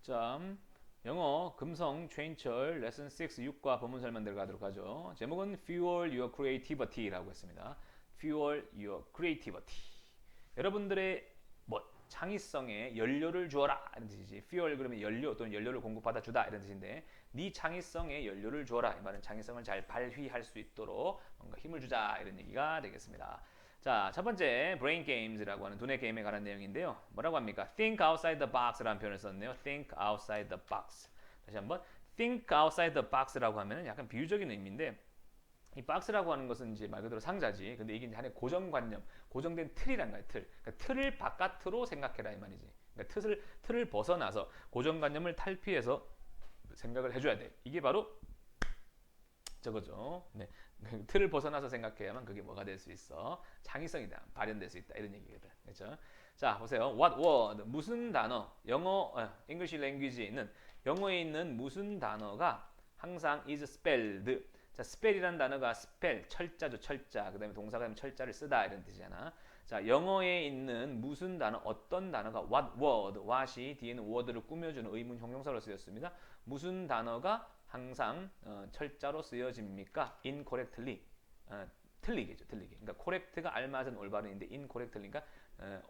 자, 영어 금성 최인철 레슨 6 6과 본문 설명 들어가도록 하죠. 제목은 Fuel Your Creativity라고 했습니다. Fuel Your Creativity. 여러분들의 창의성에 연료를 주어라 이런 뜻이지. Fuel 그러면 연료 또는 연료를 공급받아 주다 이런 뜻인데, 네 창의성에 연료를 주어라 이 말은 창의성을 잘 발휘할 수 있도록 뭔가 힘을 주자 이런 얘기가 되겠습니다. 자, 첫 번째 brain games라고 하는 두뇌 게임에 관한 내용인데요. 뭐라고 합니까? Think outside the box라는 표현을 썼네요. Think outside the box. 다시 한번 think outside the box라고 하면 약간 비유적인 의미인데, 이 박스라고 하는 것은 이제 말 그대로 상자지. 근데 이게 이제 하나의 고정관념, 고정된 틀이란 거야, 틀. 그러니까 틀을 바깥으로 생각해라 이 말이지. 그러니까 틀을 벗어나서 고정관념을 탈피해서 생각을 해줘야 돼. 이게 바로 저거죠. 네. 틀을 벗어나서 생각해야만 그게 뭐가 될 수 있어? 창의성이 발현될 수 있다. 이런 얘기거든. 그렇죠? 자, 보세요. What word? 무슨 단어? 영어, English language에는 영어에 있는 무슨 단어가 항상 is spelled. 자, spell이라는 단어가 spell, 철자죠, 철자. 그 다음에 동사가 되면 철자를 쓰다 이런 뜻이잖아. 자, 영어에 있는 무슨 단어, 어떤 단어가 what word, what이 뒤에는 word를 꾸며주는 의문 형용사로 쓰였습니다. 무슨 단어가 항상 철자로 쓰여집니까? incorrectly. 틀리게죠, 틀리게. 그러니까 correct가 알맞은 올바른인데 incorrectly가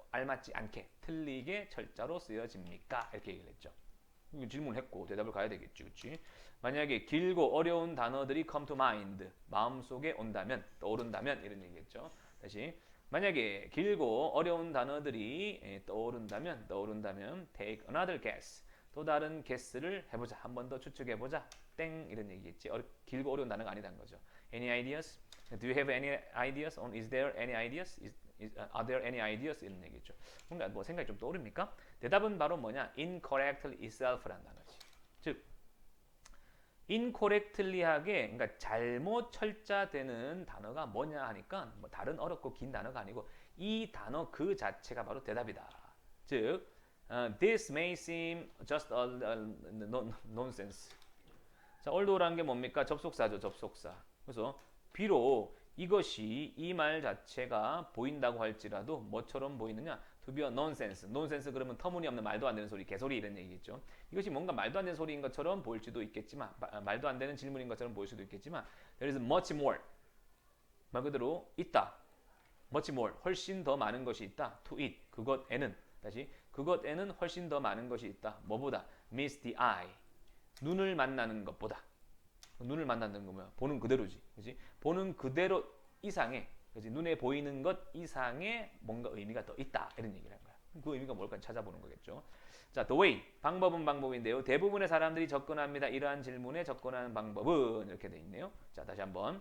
알맞지 않게, 틀리게 철자로 쓰여집니까? 이렇게 얘기를 했죠. 질문했고 대답을 가야 되겠지, 그렇지? 만약에 길고 어려운 단어들이 come to mind, 마음속에 온다면, 떠오른다면 이런 얘기겠죠. 다시 만약에 길고 어려운 단어들이 떠오른다면 take another guess, 또 다른 guess를 해보자, 한 번 더 추측해보자, 땡 이런 얘기겠지. 길고 어려운 단어가 아니란 거죠. Any ideas? Do you have any ideas? Is there any ideas? Are there any ideas? 이런 얘기죠. 뭔가 뭐 생각이 좀 떠오릅니까? 대답은 바로 뭐냐? incorrectly itself라는 단어지. 즉 incorrectly하게, 그러니까 잘못 철자되는 단어가 뭐냐 하니까 뭐 다른 어렵고 긴 단어가 아니고 이 단어 그 자체가 바로 대답이다. 즉 this may seem just a nonsense. 자, old라는 게 뭡니까? 접속사죠, 접속사. 그래서 비록 이것이, 이 말 자체가 보인다고 할지라도 뭐처럼 보이느냐? To be a nonsense. nonsense 그러면 터무니없는 말도 안 되는 소리, 개소리 이런 얘기겠죠. 이것이 뭔가 말도 안 되는 소리인 것처럼 보일 수도 있겠지만, 말도 안 되는 질문인 것처럼 보일 수도 있겠지만, there is much more. 말 그대로 있다. much more. 훨씬 더 많은 것이 있다. To it. 그것에는. 다시. 그것에는 훨씬 더 많은 것이 있다. 뭐보다? meets the eye. 눈을 만나는 것보다. 눈을 만나는 거 뭐야? 보는 그대로지. 그렇지? 보는 그대로 이상의, 그렇지? 눈에 보이는 것 이상의 뭔가 의미가 더 있다. 이런 얘기를 한 거야. 그 의미가 뭘까 찾아보는 거겠죠. 자, the way. 방법은 방법인데요. 대부분의 사람들이 접근합니다. 이러한 질문에 접근하는 방법은 이렇게 돼 있네요. 자, 다시 한번.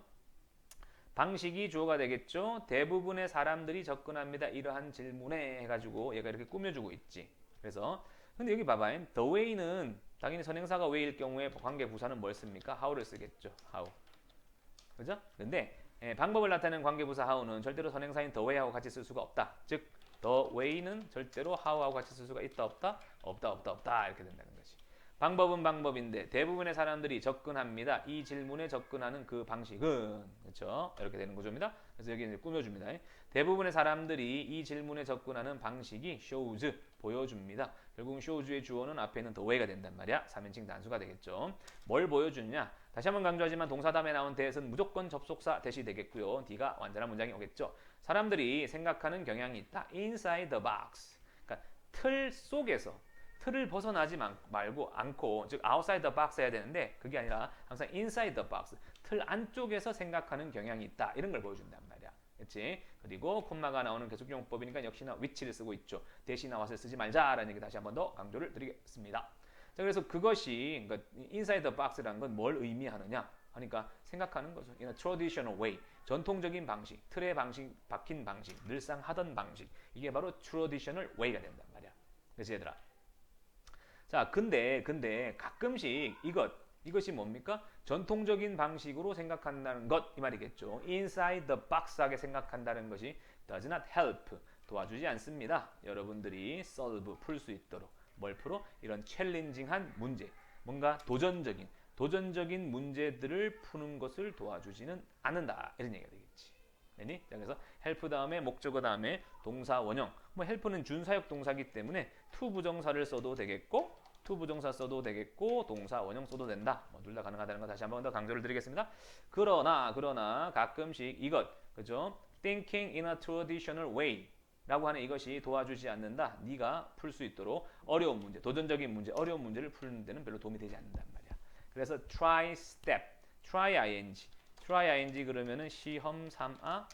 방식이 주어가 되겠죠. 대부분의 사람들이 접근합니다. 이러한 질문에 해가지고 얘가 이렇게 꾸며주고 있지. 그래서 근데 여기 봐봐. the way는 당연히 선행사가 way일 경우에 관계 부사는 뭘 씁니까? how를 쓰겠죠. how. 그죠? 근데 방법을 나타내는 관계 부사 how는 절대로 선행사인 the way하고 같이 쓸 수가 없다. 즉 the way는 절대로 how하고 같이 쓸 수가 있다 없다? 없다 이렇게 된다는 거지. 방법은 방법인데 대부분의 사람들이 접근합니다. 이 질문에 접근하는 그 방식은, 그렇죠? 이렇게 되는 거죠입니다. 그래서 여기 이제 꾸며줍니다. 대부분의 사람들이 이 질문에 접근하는 방식이 shows, 보여줍니다. 결국 shows의 주어는 앞에 있는 the way가 된단 말이야. 3인칭 단수가 되겠죠. 뭘 보여주느냐? 다시 한번 강조하지만 동사 다음에 나온 대에서는 무조건 접속사 대시 되겠고요. D가 완전한 문장이 오겠죠. 사람들이 생각하는 경향이 있다. inside the box. 그러니까 틀 속에서, 틀을 벗어나지 말고 않고, 즉 outside the box 해야 되는데 그게 아니라 항상 inside the box, 틀 안쪽에서 생각하는 경향이 있다. 이런 걸 보여준단 말이야. 그렇지? 그리고 콤마가 나오는 계속용법이니까 역시나 which를 쓰고 있죠. 대시 나와서 쓰지 말자라는 얘기 다시 한 번 더 강조를 드리겠습니다. 자, 그래서 그것이, 그러니까 inside the box라는 건 뭘 의미하느냐 하니까 생각하는 거죠. In a traditional way, 전통적인 방식, 틀에 방식, 박힌 방식, 늘상 하던 방식, 이게 바로 traditional way가 된단 말이야. 그래서 얘들아, 자, 근데 가끔씩 이것이 뭡니까? 전통적인 방식으로 생각한다는 것, 이 말이겠죠. inside the box하게 생각한다는 것이 does not help, 도와주지 않습니다. 여러분들이 solve, 풀 수 있도록. 뭘 풀어? 이런 챌린징한 문제, 뭔가 도전적인 문제들을 푸는 것을 도와주지는 않는다. 이런 얘기가 되겠지. 네? 그래서 help 다음에 목적어 다음에 동사 원형. 뭐 help는 준사역 동사기 때문에 to 부정사를 써도 되겠고 to 부정사 써도 되겠고 동사 원형 써도 된다. 둘 다 가능하다는 거 다시 한번 더 강조를 드리겠습니다. 그러나 가끔씩 이것 그죠? thinking in a traditional way 라고 하는 이것이 도와주지 않는다. 네가 풀 수 있도록 어려운 문제, 도전적인 문제, 어려운 문제를 푸는 데는 별로 도움이 되지 않는단 말이야. 그래서 try step, try ing 그러면은 시험 삼아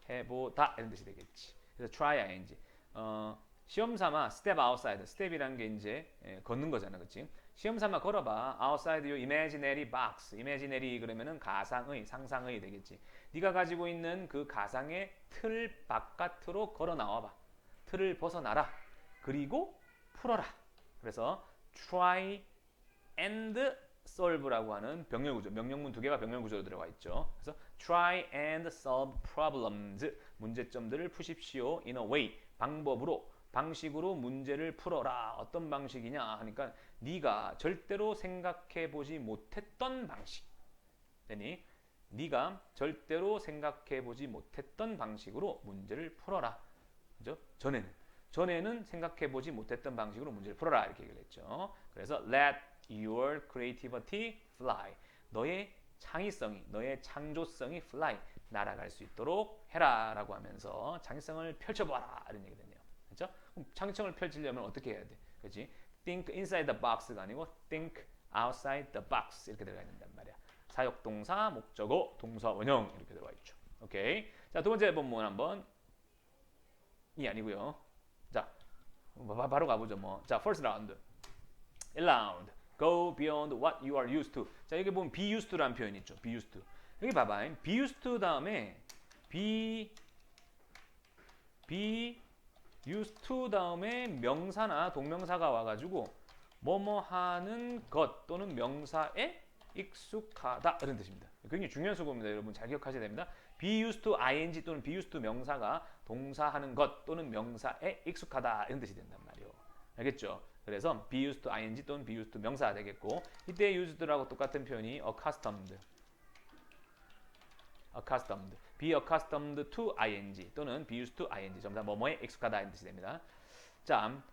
해보다 이런 뜻이 되겠지. 그래서 try ing. 시험 삼아 step outside. step이란 게 이제 걷는 거잖아, 그렇지? 시험 삼아 걸어봐. outside your imaginary box. imaginary 그러면은 가상의, 상상의 되겠지. 네가 가지고 있는 그 가상의 틀 바깥으로 걸어 나와봐. 틀을 벗어나라. 그리고 풀어라. 그래서 try and solve라고 하는 병렬 구조, 명령문 두 개가 병렬 구조로 들어가 있죠. 그래서 try and solve problems, 문제점들을 푸십시오. in a way, 방법으로, 방식으로 문제를 풀어라. 어떤 방식이냐 하니까 네가 절대로 생각해 보지 못했던 방식. 되니 네가 절대로 생각해 보지 못했던 방식으로 문제를 풀어라. 그죠? 전에는 생각해 보지 못했던 방식으로 문제를 풀어라 이렇게 얘기를 했죠. 그래서 let your creativity fly. 너의 창의성이, 너의 창조성이 fly, 날아갈 수 있도록 해라라고 하면서 창의성을 펼쳐봐라 이런 얘기겠네요. 그렇죠? 그럼 창의성을 펼치려면 어떻게 해야 돼? 그렇지? Think inside the box가 아니고 think outside the box 이렇게 들어가 있단 말이야. 사역동사, 목적어, 동사 원형 이렇게 들어가 있죠. 오케이. 자, 두 번째 본문 한번 이 아니고요. 자, 바로 가보죠. 자, first round. 1라운드. Go beyond what you are used to. 자, 여기 보면 be used to라는 표현이 있죠. be used to. 여기 봐봐. be used to 다음에 be used to 다음에 명사나 동명사가 와가지고 뭐뭐 하는 것 또는 명사에 익숙하다 이런 뜻입니다. 굉장히 중요한 수고입니다. 여러분 잘 기억하셔야 됩니다. be used to ing 또는 be used to 명사가 동사하는 것 또는 명사에 익숙하다 이런 뜻이 된단 말이에요. 알겠죠? 그래서 be used to ing 또는 be used to 명사가 되겠고 이때 used라고 똑같은 표현이 accustomed, be accustomed to ing 또는 be used to ing 전부 다 뭐뭐에 익숙하다 이런 뜻이 됩니다. 자,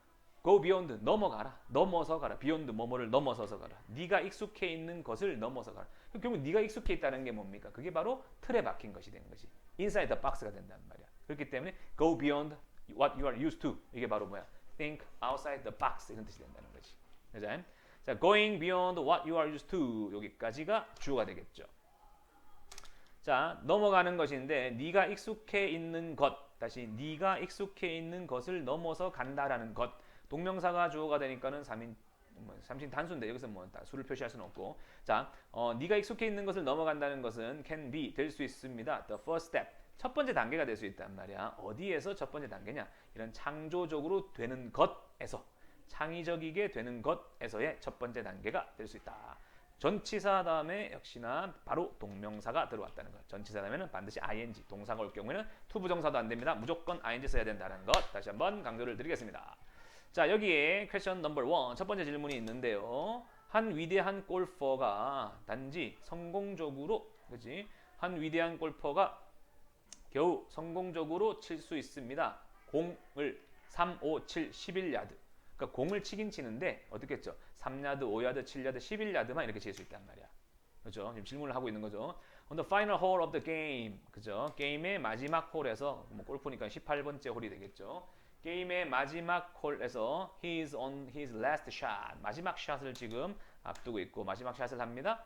go beyond 넘어가라, 넘어서 가라, beyond 뭐뭐를 넘어서서 가라. 네가 익숙해 있는 것을 넘어서 가라. 결국 네가 익숙해 있다는 게 뭡니까? 그게 바로 틀에 박힌 것이 되는 것이 inside the box가 된단 말이야. 그렇기 때문에 go beyond what you are used to 이게 바로 뭐야? think outside the box 이런 뜻이 된다는 거지. 그죠? 자, going beyond what you are used to 여기까지가 주어가 되겠죠. 자, 넘어가는 것인데 네가 익숙해 있는 것 다시 네가 익숙해 있는 것을 넘어서 간다라는 것 동명사가 주어가 되니까는 3인 단수인데 여기서 수를 표시할 수는 없고 자, 네가 익숙해 있는 것을 넘어간다는 것은 can be 될 수 있습니다. The first step 첫 번째 단계가 될 수 있단 말이야. 어디에서 첫 번째 단계냐? 이런 창조적으로 되는 것에서 창의적이게 되는 것에서의 첫 번째 단계가 될 수 있다. 전치사 다음에 역시나 바로 동명사가 들어왔다는 것. 전치사 다음에는 반드시 ing 동사가 올 경우에는 to 부정사도 안 됩니다. 무조건 ing 써야 된다는 것 다시 한번 강조를 드리겠습니다. 자, 여기에 퀘스천 넘버 1 첫 번째 질문이 있는데요. 한 위대한 골퍼가 단지 성공적으로 그렇지? 한 위대한 골퍼가 겨우 성공적으로 칠 수 있습니다. 공을 3, 5, 7, 11야드. 그러니까 공을 치긴 치는데 어떻게 했죠? 3야드, 5야드, 7야드, 11야드만 이렇게 칠 수 있단 말이야. 그렇죠? 지금 질문을 하고 있는 거죠. On the final hole of the game. 그죠? 게임의 마지막 홀에서 골프니까 18번째 홀이 되겠죠. 게임의 마지막 홀에서 he is on his last shot. 마지막 샷을 지금 앞두고 있고 마지막 샷을 합니다.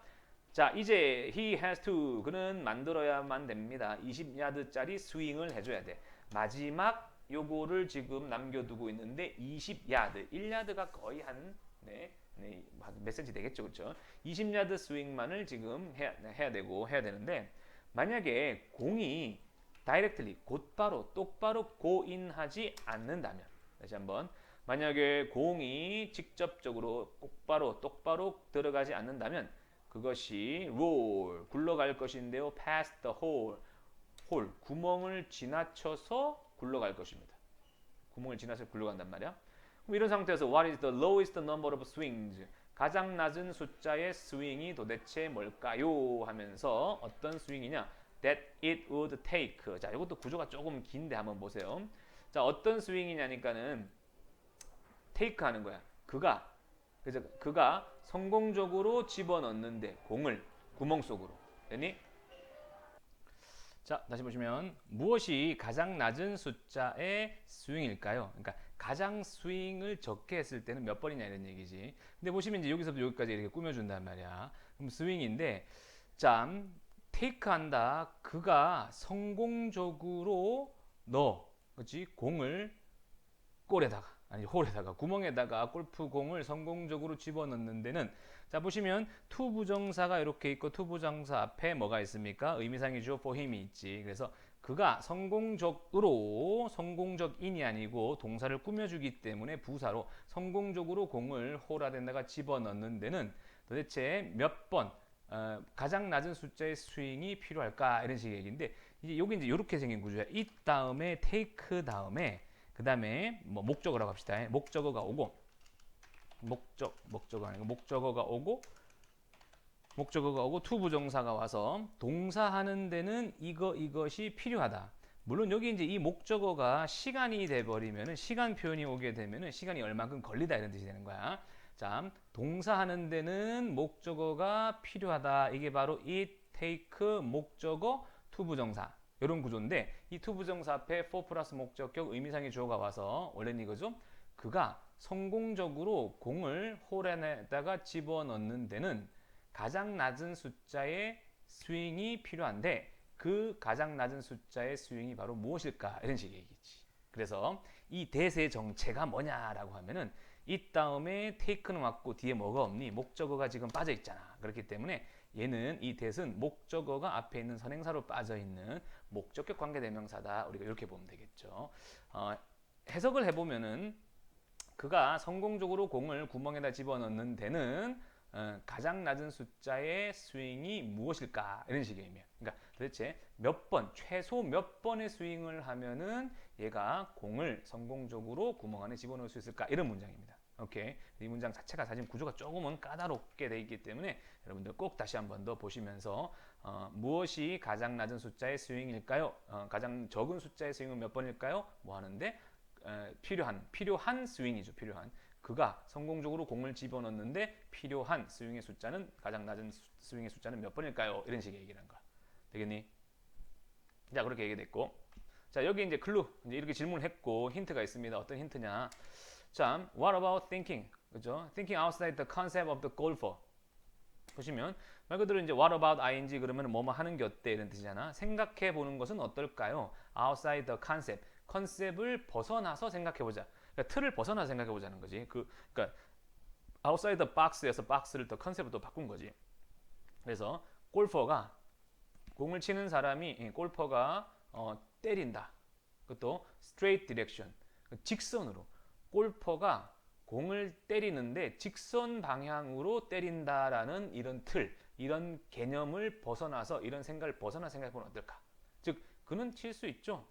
자, 이제 he has to 그는 만들어야만 됩니다. 20야드짜리 스윙을 해줘야 돼. 마지막 요거를 지금 남겨두고 있는데 20야드, 1야드가 거의 몇 센치 되겠죠, 그렇죠? 20야드 스윙만을 지금 해야 되는데 만약에 공이 다이렉트리 곧바로 똑바로 고인하지 않는다면 다시 한번 만약에 공이 직접적으로 똑바로 들어가지 않는다면 그것이 roll 굴러갈 것인데요. past the hole 구멍을 지나쳐서 굴러갈 것입니다. 구멍을 지나서 굴러간단 말이야. 그럼 이런 상태에서 what is the lowest number of swings? 가장 낮은 숫자의 스윙이 도대체 뭘까요? 하면서 어떤 스윙이냐? That it would take. 자, 이것도 구조가 조금 긴데 한번 보세요. 자, 어떤 스윙이냐니까는 take 하는 거야. 그래서 그가 성공적으로 집어넣는데 공을 구멍 속으로. 됐니? 자, 다시 보시면 무엇이 가장 낮은 숫자의 스윙일까요? 그러니까 가장 스윙을 적게 했을 때는 몇 번이냐 이런 얘기지. 근데 보시면 이제 여기서부터 여기까지 이렇게 꾸며준단 말이야. 그럼 스윙인데, 참 테이크 한다. 그가 성공적으로 그렇지? 공을 골에다가 아니 홀에다가 구멍에다가 골프공을 성공적으로 집어넣는 데는, 자 보시면 투 부정사가 이렇게 있고 투 부정사 앞에 뭐가 있습니까? 의미상이죠. for him이 있지. 그래서 그가 성공적인이 아니고 동사를 꾸며주기 때문에 부사로 성공적으로 공을 홀에다가 집어넣는 데는 도대체 몇 번 가장 낮은 숫자의 스윙이 필요할까 이런 식의 얘기인데, 이제 여기 이제 이렇게 생긴 구조야. 이 다음에 take 다음에 그 다음에 뭐 목적어라고 합시다. 목적어가 오고 목적어가 오고 투 부정사가 와서 동사하는 데는 이것이 필요하다. 물론 여기 이제 이 목적어가 시간이 돼 버리면은, 시간 표현이 오게 되면은 시간이 얼마큼 걸리다 이런 뜻이 되는 거야. 자, 동사하는 데는 목적어가 필요하다. 이게 바로 it, take, 목적어, 투 부정사. 이런 구조인데, 이 투 부정사 앞에 for 플러스 목적격 의미상의 주어가 와서 원래는 이거죠. 그가 성공적으로 공을 홀 안에다가 집어넣는 데는 가장 낮은 숫자의 스윙이 필요한데, 그 가장 낮은 숫자의 스윙이 바로 무엇일까? 이런 식의 얘기지. 그래서 이 대세의 정체가 뭐냐라고 하면은, 이 다음에 take는 왔고 뒤에 뭐가 없니? 목적어가 지금 빠져 있잖아. 그렇기 때문에 얘는, 이 that은 목적어가 앞에 있는 선행사로 빠져 있는 목적격 관계대명사다. 우리가 이렇게 보면 되겠죠. 해석을 해보면은, 그가 성공적으로 공을 구멍에다 집어넣는 데는 가장 낮은 숫자의 스윙이 무엇일까? 이런 식의 의미야. 그러니까 도대체 몇 번, 최소 몇 번의 스윙을 하면은 얘가 공을 성공적으로 구멍 안에 집어넣을 수 있을까? 이런 문장입니다. 오케이. 이 문장 자체가 사실 구조가 조금은 까다롭게 돼 있기 때문에 여러분들 꼭 다시 한 번 더 보시면서 무엇이 가장 낮은 숫자의 스윙일까요? 가장 적은 숫자의 스윙은 몇 번일까요? 뭐 하는데 필요한 스윙이죠. 필요한. 그가 성공적으로 공을 집어넣는데 필요한 스윙의 숫자는, 가장 낮은 스윙의 숫자는 몇 번일까요? 이런 식의 얘기를 한 거야. 되겠니? 자, 그렇게 얘기됐고, 자 여기 이제 클루, 이제 이렇게 질문을 했고 힌트가 있습니다. 어떤 힌트냐? 자, what about thinking? 그죠? Thinking outside the concept of the golfer. 보시면 말 그대로 이제 what about ing 그러면 뭐뭐 하는 게 어때 이런 뜻이잖아. 생각해 보는 것은 어떨까요? Outside the concept. 컨셉을 벗어나서 생각해 보자. 그러니까 틀을 벗어나서 생각해 보자는 거지. 그러니까 outside the box에서 박스를 더 컨셉을 또 바꾼 거지. 그래서 골퍼가 공을 치는 사람이, 골퍼가 때린다. 그것도 straight direction. 직선으로. 골퍼가 공을 때리는데 직선 방향으로 때린다라는 이런 틀, 이런 개념을 벗어나서, 이런 생각을 벗어나 생각해보면 어떨까? 즉, 그는 칠 수 있죠.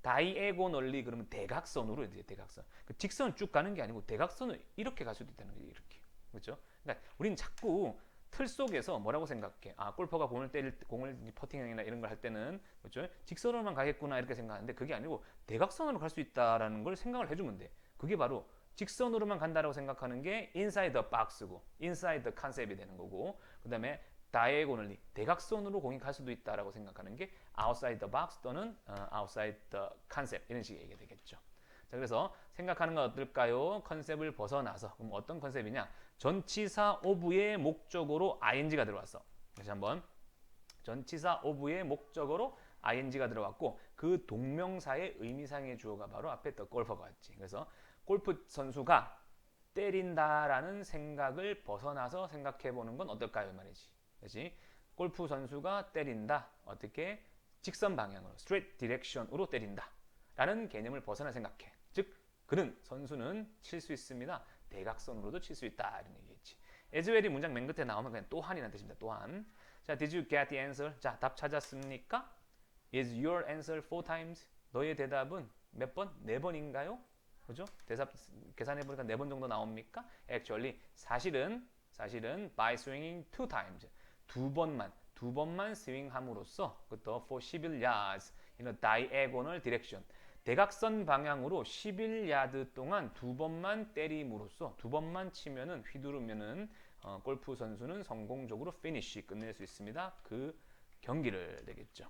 다이애고널리 그러면 대각선으로, 이제 대각선. 직선 쭉 가는 게 아니고 대각선을 이렇게 갈 수도 있다는 거지, 이렇게. 그렇죠? 그러니까 우리는 자꾸 틀 속에서 뭐라고 생각해? 골퍼가 공을 퍼팅이나 이런 걸 할 때는, 그렇죠? 직선으로만 가겠구나 이렇게 생각하는데, 그게 아니고 대각선으로 갈 수 있다라는 걸 생각을 해주면 돼. 그게 바로 직선으로만 간다라고 생각하는 게 inside the box고 inside the concept이 되는 거고, 그 다음에 diagonally 대각선으로 공이 갈 수도 있다라고 생각하는 게 outside the box 또는 outside the concept 이런 식의 얘기가 되겠죠. 자, 그래서 생각하는 건 어떨까요? 컨셉을 벗어나서. 그럼 어떤 컨셉이냐? 전치사 of의 목적어로 ing가 들어왔어. 다시 한번. 전치사 of의 목적어로 ing가 들어왔고, 그 동명사의 의미상의 주어가 바로 앞에 the golfer가 왔지. 그래서 골프 선수가 때린다라는 생각을 벗어나서 생각해 보는 건 어떨까요? 말이지. 그렇지? 골프 선수가 때린다. 어떻게? 직선 방향으로, straight direction으로 때린다. 라는 개념을 벗어나 생각해. 즉, 선수는 칠 수 있습니다. 대각선으로도 칠 수 있다. 이런 얘기겠지. as well이 문장 맨 끝에 나오면 그냥 또한이라는 뜻입니다. 또한. 자, did you get the answer? 자, 답 찾았습니까? Is your answer 4 times? 너의 대답은 몇 번? 4번인가요? 그죠? 대답 계산해 보니까 4번 정도 나옵니까? Actually, 사실은 by swinging 2 times. 두 번만 스윙함으로써, 그것도 for 11 yards in a diagonal direction. 대각선 방향으로 11야드 동안 두 번만 때림으로써 두 번만 치면은 휘두르면은 골프 선수는 성공적으로 피니쉬 끝낼 수 있습니다. 그 경기를 되겠죠.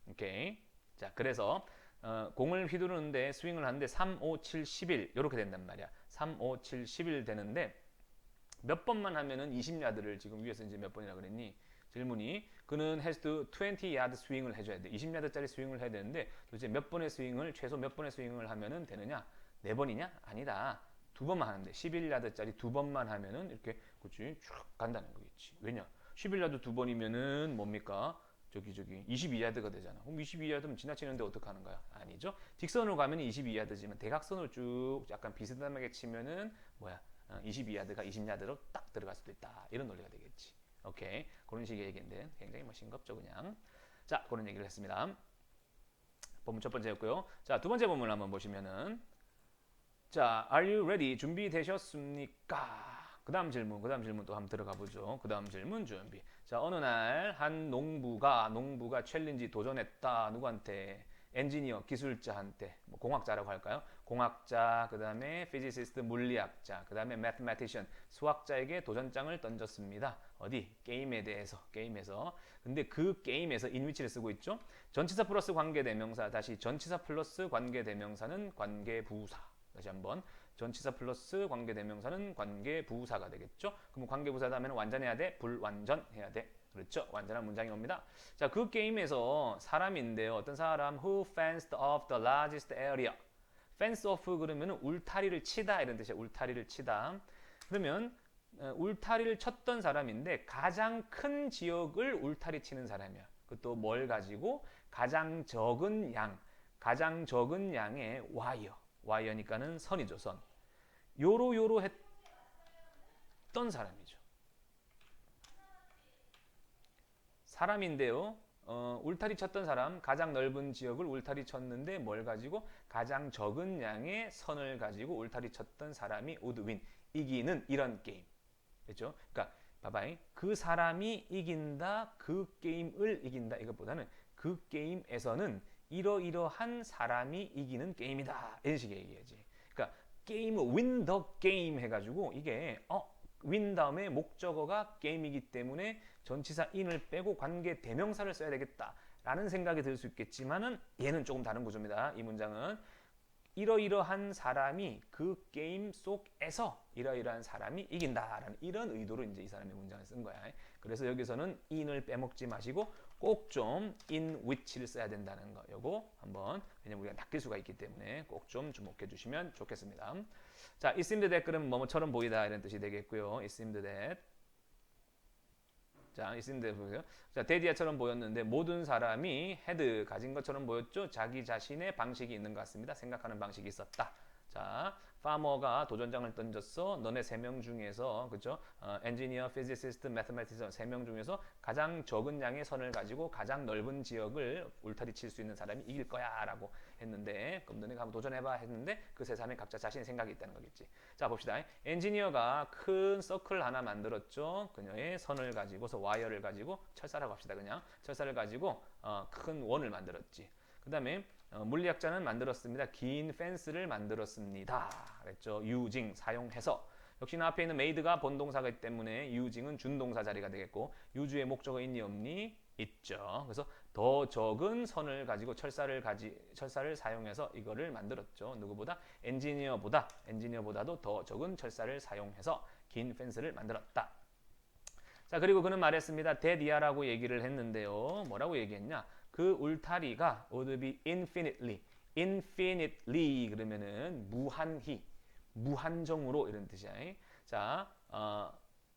오케이. 자, 그래서 공을 휘두르는데 스윙을 하는데 3, 5, 7, 11 이렇게 된단 말이야. 3, 5, 7, 11 되는데 몇 번만 하면은 20야드를 지금 위에서 이제 몇 번이라 그랬니? 질문이 그는 has to 20야드 스윙을 해줘야 돼. 20야드짜리 스윙을 해야 되는데 도대체 몇 번의 스윙을 최소 몇 번의 스윙을 하면은 되느냐? 네 번이냐? 아니다. 두 번만 하는데 11야드짜리 두 번만 하면은 이렇게 그렇지 쭉 간다는 거겠지. 왜냐? 11야드 두 번이면은 뭡니까? 저기 22야드가 되잖아. 그럼 22야드면 지나치는데 어떻게 하는 거야? 아니죠. 직선으로 가면 22야드지만 대각선으로 쭉 약간 비스듬하게 치면은 뭐야? 22야드가 20야드로 딱 들어갈 수도 있다. 이런 논리가 되겠지. 오케이. 그런 식의 얘기인데 굉장히 뭐 싱겁죠 그냥. 자, 그런 얘기를 했습니다. 본문 첫 번째였고요. 자, 두 번째 본문을 한번 보시면은 자, are you ready? 준비되셨습니까? 그 다음 질문 또 한번 들어가 보죠. 그 다음 질문 준비. 자, 어느 날 한 농부가 챌린지 도전했다. 누구한테? 엔지니어, 기술자한테. 뭐 공학자라고 할까요? 공학자, 그 다음에 피지시스트, 물리학자, 그 다음에 매스매티션, 수학자에게 도전장을 던졌습니다. 어디? 게임에서. 근데 그 게임에서 in which를 쓰고 있죠. 전치사 플러스 관계대명사, 다시 전치사 플러스 관계대명사는 관계부사. 다시 한번. 전치사 플러스 관계대명사는 관계부사가 되겠죠. 그럼 관계부사 다음에는 완전해야 돼? 불완전해야 돼? 그렇죠. 완전한 문장이 옵니다. 자, 그 게임에서 사람인데요. 어떤 사람 who fenced off the largest area. fence off 그러면 울타리를 치다 이런 뜻이에요. 울타리를 치다. 그러면 울타리를 쳤던 사람인데 가장 큰 지역을 울타리 치는 사람이야. 그것도 뭘 가지고? 가장 적은 양의 와이어니까는 선이죠, 선. 요로 했던 사람이죠. 사람인데요. 울타리 쳤던 사람, 가장 넓은 지역을 울타리 쳤는데 뭘 가지고? 가장 적은 양의 선을 가지고 울타리 쳤던 사람이 would win, 이기는 이런 게임. 그렇죠? 그러니까 봐봐요. 그 사람이 이긴다, 그 게임을 이긴다 이것보다는 그 게임에서는 이러이러한 사람이 이기는 게임이다. 이런 식의 얘기야지. 그러니까 게임을 win the game 해가지고 이게 win 다음에 목적어가 게임이기 때문에 전치사 in을 빼고 관계 대명사를 써야 되겠다라는 생각이 들 수 있겠지만은 얘는 조금 다른 구조입니다. 이 문장은 이러이러한 사람이 그 게임 속에서 이러이러한 사람이 이긴다라는 이런 의도로 이제 이 사람의 문장을 쓴 거야. 그래서 여기서는 in을 빼먹지 마시고 꼭 좀 in which를 써야 된다는 거. 요거 한번 왜냐면 우리가 낚일 수가 있기 때문에 꼭 좀 주목해 주시면 좋겠습니다. 자, it seemed that 그러면 뭐뭐처럼 보이다 이런 뜻이 되겠고요. it seemed that 자, it seemed that 보세요. 자, 데디아처럼 보였는데 모든 사람이 had 가진 것처럼 보였죠. 자기 자신의 방식이 있는 것 같습니다. 생각하는 방식이 있었다. 자, 파머가 도전장을 던졌어. 너네 세 명 중에서 그렇죠? 엔지니어, 피지시스트, 매스매티션 세 명 중에서 가장 적은 양의 선을 가지고 가장 넓은 지역을 울타리 칠 수 있는 사람이 이길 거야라고 했는데 그럼 너네가 한번 도전해봐 했는데 그 세 사람이 각자 자신의 생각이 있다는 거겠지. 자, 봅시다. 엔지니어가 큰 서클 하나 만들었죠. 그녀의 선을 가지고서 와이어를 가지고 철사라고 합시다. 그냥 철사를 가지고 큰 원을 만들었지. 그 다음에 물리학자는 만들었습니다. 긴 펜스를 만들었습니다. 그랬죠. using 사용해서. 역시나 앞에 있는 made가 본동사이기 때문에 using은 준동사 자리가 되겠고 use의 목적어 있니 없니? 있죠. 그래서 더 적은 선을 가지고 철사를 사용해서 이거를 만들었죠. 누구보다? 엔지니어보다도 더 적은 철사를 사용해서 긴 펜스를 만들었다. 자, 그리고 그는 말했습니다. 데디아라고 얘기를 했는데요. 뭐라고 얘기했냐? 그 울타리가 would be infinitely 그러면은 무한정으로 이런 뜻이야. 자,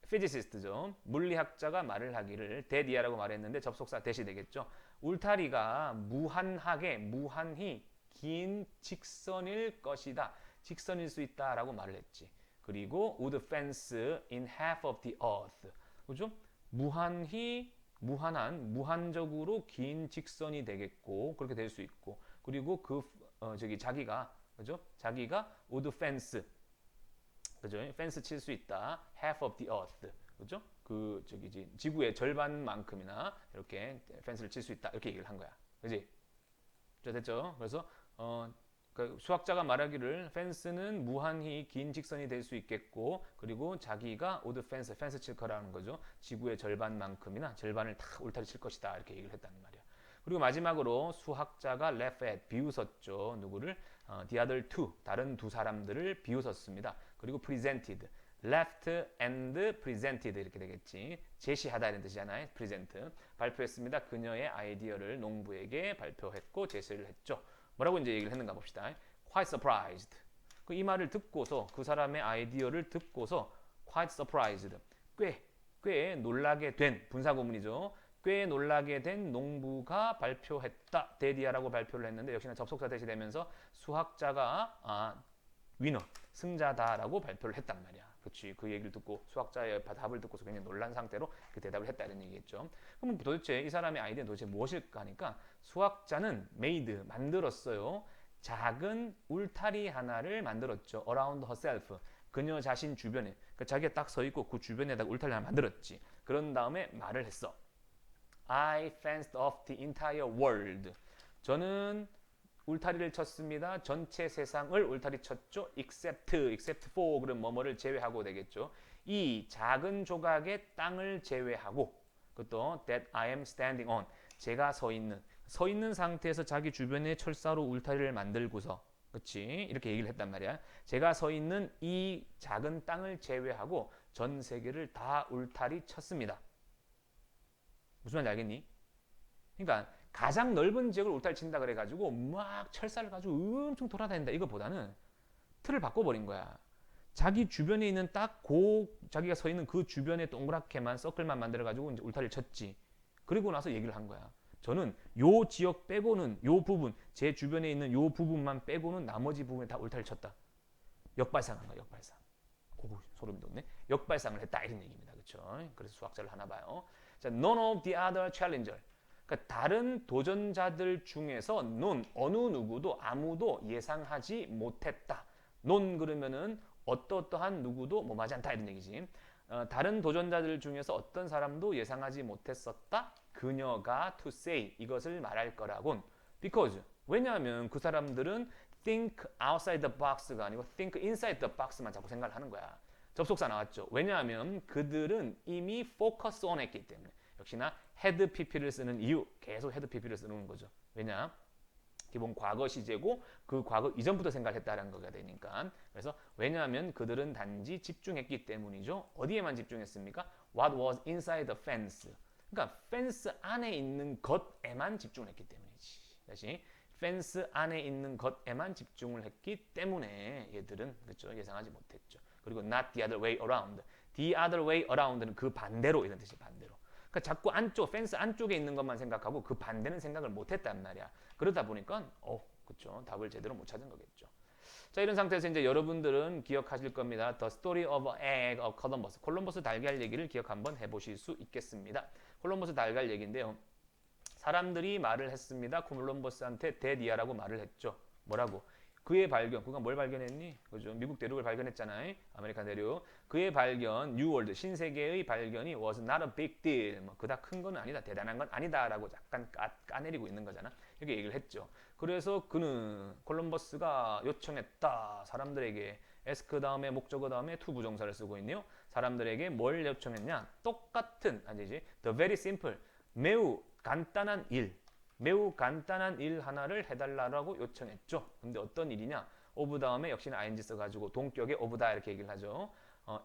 physicist죠. 물리학자가 말을 하기를 데디아라고 말했는데 접속사 대시 되겠죠. 울타리가 무한히 긴 직선일 것이다. 직선일 수 있다라고 말을 했지. 그리고 would fence in half of the earth. 그죠? 무한적으로 긴 직선이 되겠고 그렇게 될 수 있고 그리고 자기가 그죠? 자기가 would fence 그죠? 펜스 칠 수 있다. half of the earth 그죠? 지구의 절반만큼이나 이렇게 펜스를 칠 수 있다 이렇게 얘기를 한 거야. 그지? 자, 됐죠? 그래서 그러니까 수학자가 말하기를 펜스는 무한히 긴 직선이 될 수 있겠고 그리고 자기가 오드 펜스 칠 거라는 거죠. 지구의 절반만큼이나 절반을 다 울타리 칠 것이다 이렇게 얘기를 했다는 말이야. 그리고 마지막으로 수학자가 laugh at 비웃었죠. 누구를? the other two 다른 두 사람들을 비웃었습니다. 그리고 presented left and presented 이렇게 되겠지. 제시하다 이런 뜻이잖아요. present 발표했습니다. 그녀의 아이디어를 농부에게 발표했고 제시를 했죠. 뭐라고 이제 얘기를 했는가 봅시다. Quite surprised. 이 말을 듣고서 그 사람의 아이디어를 듣고서 quite surprised. 꽤 놀라게 된 분사구문이죠. 꽤 놀라게 된 농부가 발표했다. 데디아라고 발표를 했는데 역시나 접속사 대시되면서 수학자가 위너, 승자다라고 발표를 했단 말이야. 그렇지. 그 얘기를 듣고 수학자의 답을 듣고서 굉장히 놀란 상태로 그 대답을 했다 이런 얘기겠죠. 그럼 도대체 이 사람의 아이디어는 도대체 무엇일까 하니까 수학자는 made 만들었어요. 작은 울타리 하나를 만들었죠. around herself. 그녀 자신 주변에. 그러니까 자기가 딱 서 있고 그 주변에다가 울타리 하나 만들었지. 그런 다음에 말을 했어. I fenced off the entire world. 저는 울타리를 쳤습니다. 전체 세상을 울타리 쳤죠. except for 그럼 뭐뭐를 제외하고 되겠죠. 이 작은 조각의 땅을 제외하고 그것도 that I am standing on. 제가 서 있는 상태에서 자기 주변에 철사로 울타리를 만들고서 그렇지? 이렇게 얘기를 했단 말이야. 제가 서 있는 이 작은 땅을 제외하고 전 세계를 다 울타리 쳤습니다. 무슨 말인지 알겠니? 그러니까 가장 넓은 지역을 울타리 친다 그래가지고 막 철사를 가지고 엄청 돌아다닌다 이거보다는 틀을 바꿔버린 거야. 자기 주변에 있는 딱 자기가 서 있는 그 주변에 동그랗게만 서클만 만들어가지고 이제 울타리를 쳤지. 그리고 나서 얘기를 한 거야. 저는 요 지역 빼고는 요 부분 제 주변에 있는 요 부분만 빼고는 나머지 부분에 다 울타리를 쳤다. 역발상한 거야. 역발상. 오, 소름 돋네. 역발상을 했다 이런 얘기입니다. 그렇죠? 그래서 수학자를 하나 봐요. 자, none of the other challenger. 그러니까 다른 도전자들 중에서 어느 누구도 아무도 예상하지 못했다. 그러면은 어떠한 누구도 뭐하지 않다 이런 얘기지. 다른 도전자들 중에서 어떤 사람도 예상하지 못했었다. 그녀가 to say 이것을 말할 거라곤. because 왜냐하면 그 사람들은 think outside the box가 아니고 think inside the box만 자꾸 생각을 하는 거야. 접속사 나왔죠. 왜냐하면 그들은 이미 focus on 했기 때문에. 역시나 had pp를 쓰는 이유 계속 had pp를 쓰는 거죠. 왜냐? 기본 과거 시제고 그 과거 이전부터 생각을 했다는 거가 되니까. 그래서 왜냐하면 그들은 단지 집중했기 때문이죠. 어디에만 집중했습니까? What was inside the fence. 그러니까 펜스 안에 있는 것에만 집중을 했기 때문이지. 다시 펜스 안에 있는 것에만 집중을 했기 때문에 얘들은 그렇죠? 예상하지 못했죠. 그리고 not the other way around. the other way around는 그 반대로 이런 뜻이 반대로. 그러니까 자꾸 펜스 안쪽에 있는 것만 생각하고 그 반대는 생각을 못했단 말이야. 그러다 보니까 그렇죠. 답을 제대로 못 찾은 거겠죠. 자, 이런 상태에서 이제 여러분들은 기억하실 겁니다. The story of egg of Columbus. 콜럼버스 달걀 얘기를 기억 한번 해보실 수 있겠습니다. 콜럼버스 달걀 얘기인데요. 사람들이 말을 했습니다. 콜럼버스한테 데디아라고 말을 했죠. 뭐라고? 그의 발견, 그가 뭘 발견했니? 그죠? 미국 대륙을 발견했잖아요. 아메리칸 대륙. 그의 발견, New World, 신세계의 발견이 was not a big deal. 그닥 큰 건 아니다, 대단한 건 아니다라고 약간 까내리고 있는 거잖아. 이렇게 얘기를 했죠. 그래서 그는 콜럼버스가 요청했다. 사람들에게 ask 다음에 목적어 다음에 to 부정사를 쓰고 있네요. 사람들에게 뭘 요청했냐? 똑같은 아니지. The very simple, 매우 간단한 일 하나를 해달라고 요청했죠. 근데 어떤 일이냐? of 다음에 역시나 ing 써가지고 동격에 of다 이렇게 얘기를 하죠.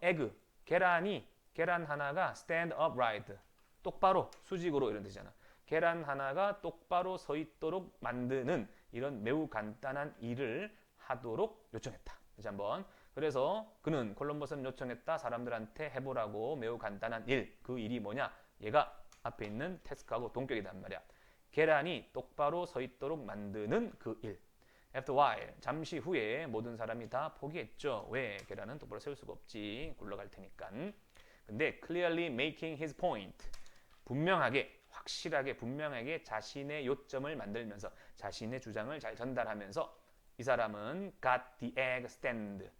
egg, 계란 하나가 stand upright, 똑바로, 수직으로 이런 뜻이잖아. 계란 하나가 똑바로 서 있도록 만드는 이런 매우 간단한 일을 하도록 요청했다. 다시 한번. 그래서 그는 콜럼버스는 요청했다. 사람들한테 해보라고 매우 간단한 일. 그 일이 뭐냐? 얘가 앞에 있는 태스크하고 동격이란 말이야. 계란이 똑바로 서 있도록 만드는 그 일. After a while, 잠시 후에 모든 사람이 다 포기했죠. 왜? 계란은 똑바로 세울 수가 없지. 굴러갈 테니까. 근데 clearly making his point. 확실하게 분명하게 자신의 요점을 만들면서 자신의 주장을 잘 전달하면서 이 사람은 got the egg stand.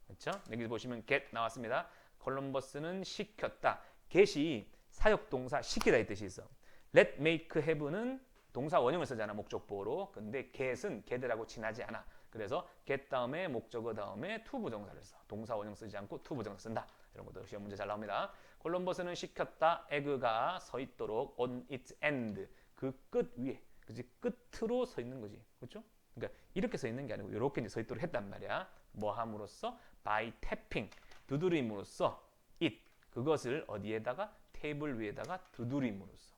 그렇죠? 여기 보시면 get 나왔습니다. 콜럼버스는 시켰다. get이 사역동사 시키다 이 뜻이 있어. let, make, have는 동사 원형을 쓰잖아. 목적보로. 근데 get은 get하고 친하지 않아. 그래서 get 다음에 목적어 다음에 to 부정사를 써. 동사 원형 쓰지 않고 to 부정사 쓴다. 이런 것도 시험 문제 잘 나옵니다. 콜럼버스는 시켰다. 에그가 서 있도록 on its end. 그 끝 위에. 그치? 끝으로 서 있는 거지. 그렇죠? 그러니까 이렇게 서 있는 게 아니고 이렇게 이제 서 있도록 했단 말이야. 뭐 함으로써? by tapping. 두드림으로써 it. 그것을 어디에다가? 테이블 위에다가 두드림으로써.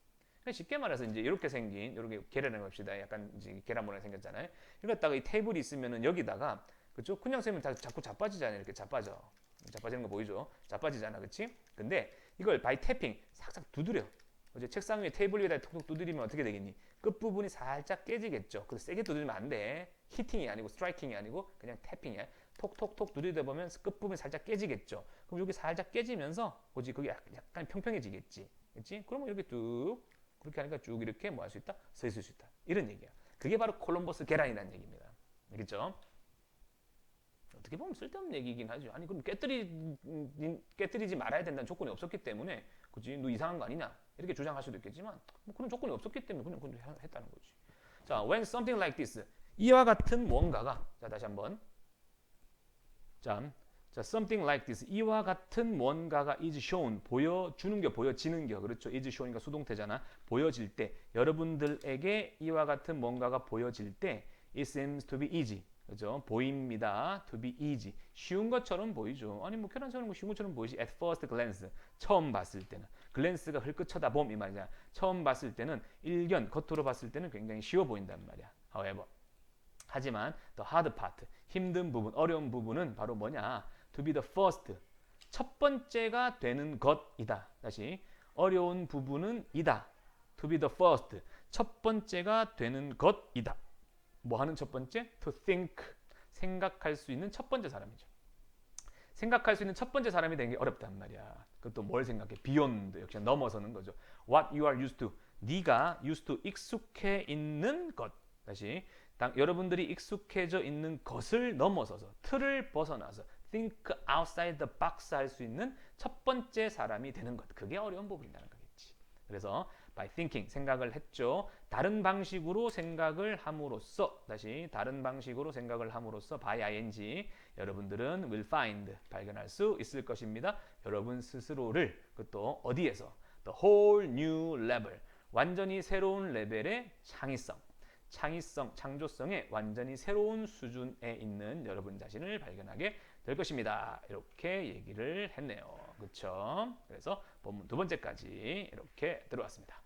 쉽게 말해서 이제 이렇게 생긴 이렇게 계란을 봅시다. 약간 이제 계란 모양이 생겼잖아요. 이거다가 이 테이블이 있으면은 여기다가 그렇죠? 그냥 쓰면 자꾸 자빠지잖아요. 이렇게 자빠져. 자빠지는 거 보이죠? 자빠지잖아, 그렇지? 근데 이걸 바이 태핑 싹싹 두드려. 어제 책상 위에 테이블 위에다 톡톡 두드리면 어떻게 되겠니? 끝 부분이 살짝 깨지겠죠. 그래서 세게 두드리면 안 돼. 히팅이 아니고 스트라이킹이 아니고 그냥 태핑이야. 톡톡톡 두드리다 보면 끝 부분이 살짝 깨지겠죠. 그럼 여기 살짝 깨지면서 뭐지? 그게 약간 평평해지겠지. 그렇지? 그러면 이렇게 쭉 그렇게 하니까 쭉 이렇게 뭐 할 수 있다? 서 있을 수 있다. 이런 얘기야. 그게 바로 콜럼버스 계란이라는 얘기입니다. 알겠죠? 어떻게 보면 쓸데없는 얘기이긴 하죠. 아니 그럼 깨뜨리지 말아야 된다는 조건이 없었기 때문에 그치? 너 이상한 거 아니냐? 이렇게 주장할 수도 있겠지만 뭐 그런 조건이 없었기 때문에 그냥 했다는 거지. 자, when something like this 이와 같은 뭔가가 자 다시 한번 자, something like this 이와 같은 뭔가가 is shown 보여주는 게 보여지는 게 그렇죠. is shown이니까 수동태잖아. 보여질 때 여러분들에게 이와 같은 뭔가가 보여질 때 it seems to be easy. 그죠? 보입니다. To be easy. 쉬운 것처럼 보이죠. 아니 뭐 계란 세우는 거 쉬운 것처럼 보이지. At first glance. 처음 봤을 때는. glance가 흘끗 쳐다봄 이 말이야. 처음 봤을 때는 일견 겉으로 봤을 때는 굉장히 쉬워 보인단 말이야. However. 하지만 the hard part. 힘든 부분, 어려운 부분은 바로 뭐냐? To be the first. 첫 번째가 되는 것이다. 다시. 어려운 부분은 이다. To be the first. 첫 번째가 되는 것이다. 뭐 하는 첫 번째? To think. 생각할 수 있는 첫 번째 사람이죠. 생각할 수 있는 첫 번째 사람이 되는 게 어렵단 말이야. 그것도 뭘 생각해? beyond. 역시 넘어서는 거죠. What you are used to. 네가 used to 익숙해 있는 것. 다시. 여러분들이 익숙해져 있는 것을 넘어서서 틀을 벗어나서 think outside the box 할 수 있는 첫 번째 사람이 되는 것. 그게 어려운 부분이라는 거겠지. 그래서 by thinking 생각을 했죠. 다른 방식으로 생각을 함으로써 다시 다른 방식으로 생각을 함으로써 by ing 여러분들은 will find 발견할 수 있을 것입니다. 여러분 스스로를 그것도 어디에서 the whole new level 완전히 새로운 레벨의 창의성, 창조성의 완전히 새로운 수준에 있는 여러분 자신을 발견하게 될 것입니다. 이렇게 얘기를 했네요. 그렇죠? 그래서 본문 두 번째까지 이렇게 들어왔습니다.